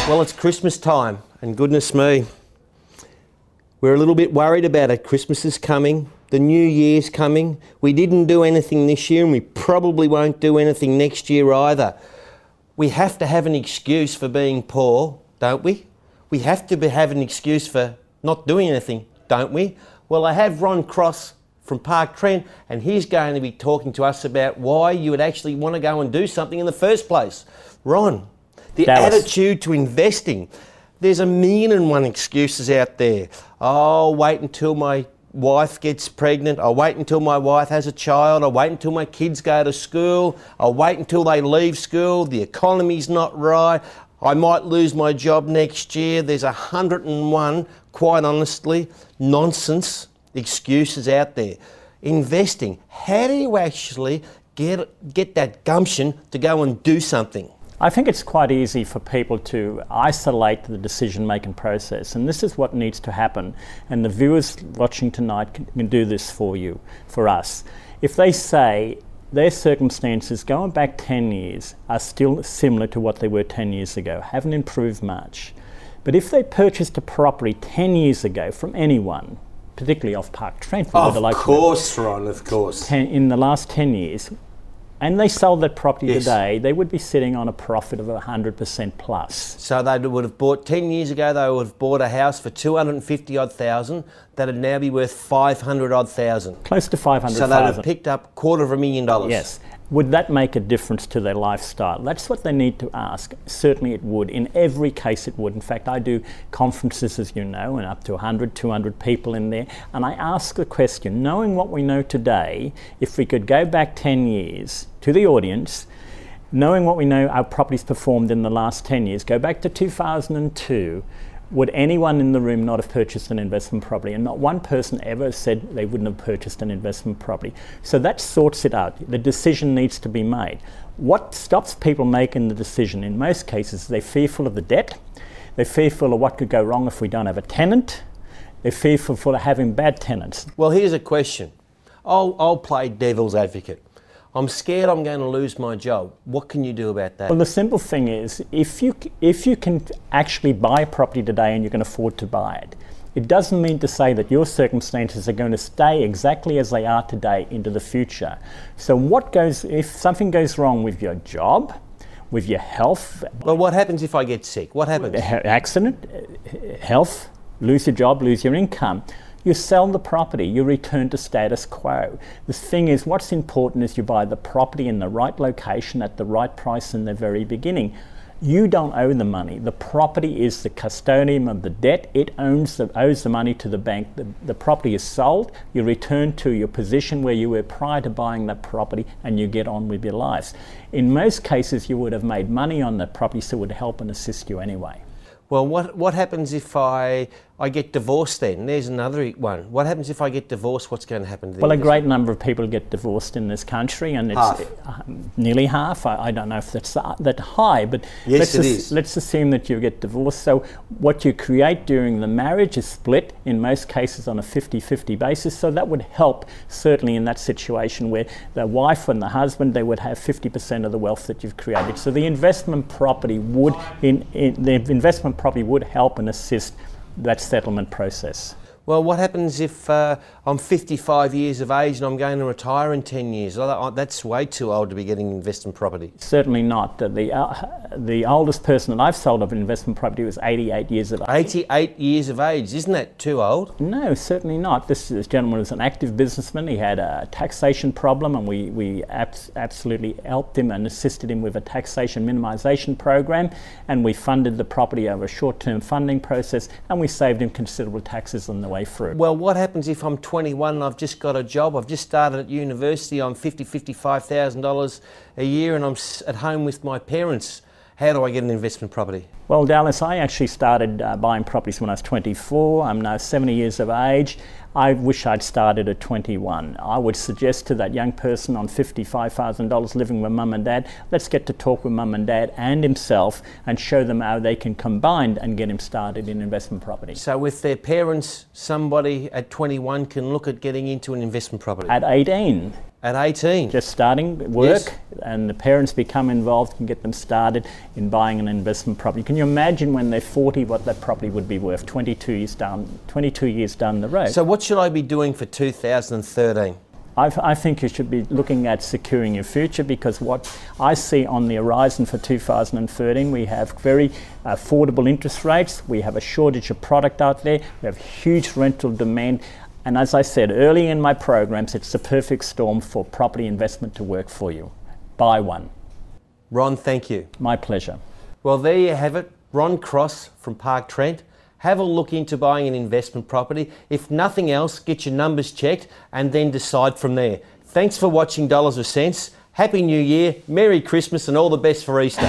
Well, it's Christmas time, and goodness me, we're a little bit worried about it. Christmas is coming, the New Year's coming. We didn't do anything this year, and we probably won't do anything next year either. We have to have an excuse for being poor, don't we? We have to have an excuse for not doing anything, don't we? Well, I have Ron Cross from ParkTrent, and he's going to be talking to us about why you would actually want to go and do something in the first place. Ron, the attitude to investing. There's 1,000,001 excuses out there. Oh, wait until my wife gets pregnant. I'll wait until my wife has a child. I'll wait until my kids go to school. I'll wait until they leave school. The economy's not right. I might lose my job next year. There's 101, quite honestly, nonsense excuses out there. Investing, how do you actually get that gumption to go and do something? I think it's quite easy for people to isolate the decision-making process, and this is what needs to happen. And the viewers watching tonight can do this for you, for us. If they say their circumstances going back 10 years are still similar to what they were 10 years ago, haven't improved much. But if they purchased a property 10 years ago from anyone, particularly off ParkTrent, of course, Ron, of course. In the last 10 years, and they sold that property today, they would be sitting on a profit of 100% plus. So they would have bought, 10 years ago, they would have bought a house for 250-odd thousand, that'd now be worth 500-odd thousand. Close to 500,000. So they'd have picked up $250,000. Yes. Would that make a difference to their lifestyle? That's what they need to ask. Certainly it would. In every case it would. In fact, I do conferences, as you know, and up to 100, 200 people in there, and I ask the question, knowing what we know today, if we could go back 10 years to the audience, knowing what we know our properties performed in the last 10 years, go back to 2002, would anyone in the room not have purchased an investment property? And not one person ever said they wouldn't have purchased an investment property. So that sorts it out. The decision needs to be made. What stops people making the decision? In most cases, they're fearful of the debt. They're fearful of what could go wrong if we don't have a tenant. They're fearful of having bad tenants. Well, here's a question. I'll play devil's advocate. I'm scared I'm going to lose my job. What can you do about that? Well, the simple thing is, if you can actually buy a property today and you can afford to buy it, it doesn't mean to say that your circumstances are going to stay exactly as they are today into the future. So if something goes wrong with your job, with your health... Well, what happens if I get sick? What happens? Accident, health, lose your job, lose your income. You sell the property, you return to status quo. The thing is, what's important is you buy the property in the right location at the right price in the very beginning. You don't owe the money. The property is the custodian of the debt. It owes the money to the bank. The property is sold. You return to your position where you were prior to buying that property, and you get on with your lives. In most cases, you would have made money on that property, so it would help and assist you anyway. Well, what happens if I get divorced then? There's another one. What happens if I get divorced? What's going to happen to them? Well, a great number of people get divorced in this country, and it's nearly half. I don't know if that's that high, but yes, it is. Let's assume that you get divorced. So what you create during the marriage is split, in most cases on a 50-50 basis, so that would help certainly in that situation where the wife and the husband, they would have 50% of the wealth that you've created. So the investment property would, help and assist that settlement process. Well, what happens if I'm 55 years of age and I'm going to retire in 10 years? That's way too old to be getting investment property. Certainly not. The oldest person that I've sold of an investment property was 88 years of age. 88 years of age, isn't that too old? No, certainly not. This gentleman was an active businessman. He had a taxation problem, and we absolutely helped him and assisted him with a taxation minimisation program, and we funded the property over a short-term funding process, and we saved him considerable taxes on the way through. Well, what happens if I'm 21 and I've just got a job? I've just started at university. I'm $55,000 a year and I'm at home with my parents. How do I get an investment property? Well, Dallas, I actually started buying properties when I was 24. I'm now 70 years of age. I wish I'd started at 21. I would suggest to that young person on $55,000 living with mum and dad, let's get to talk with mum and dad and himself and show them how they can combine and get him started in investment property. So with their parents, somebody at 21 can look at getting into an investment property? At 18. At 18? Just starting work, Yes. and the parents become involved and get them started in buying an investment property. Can you imagine when they're 40 what that property would be worth 22 years down the road? So what should I be doing for 2013? I think you should be looking at securing your future, because what I see on the horizon for 2013, we have very affordable interest rates, we have a shortage of product out there, we have huge rental demand, and as I said early in my programs, it's the perfect storm for property investment to work for you. Buy one. Ron, thank you. My pleasure. Well, there you have it. Ron Cross from ParkTrent. Have a look into buying an investment property. If nothing else, get your numbers checked and then decide from there. Thanks for watching Dollars or Cents. Happy New Year, Merry Christmas and all the best for Easter.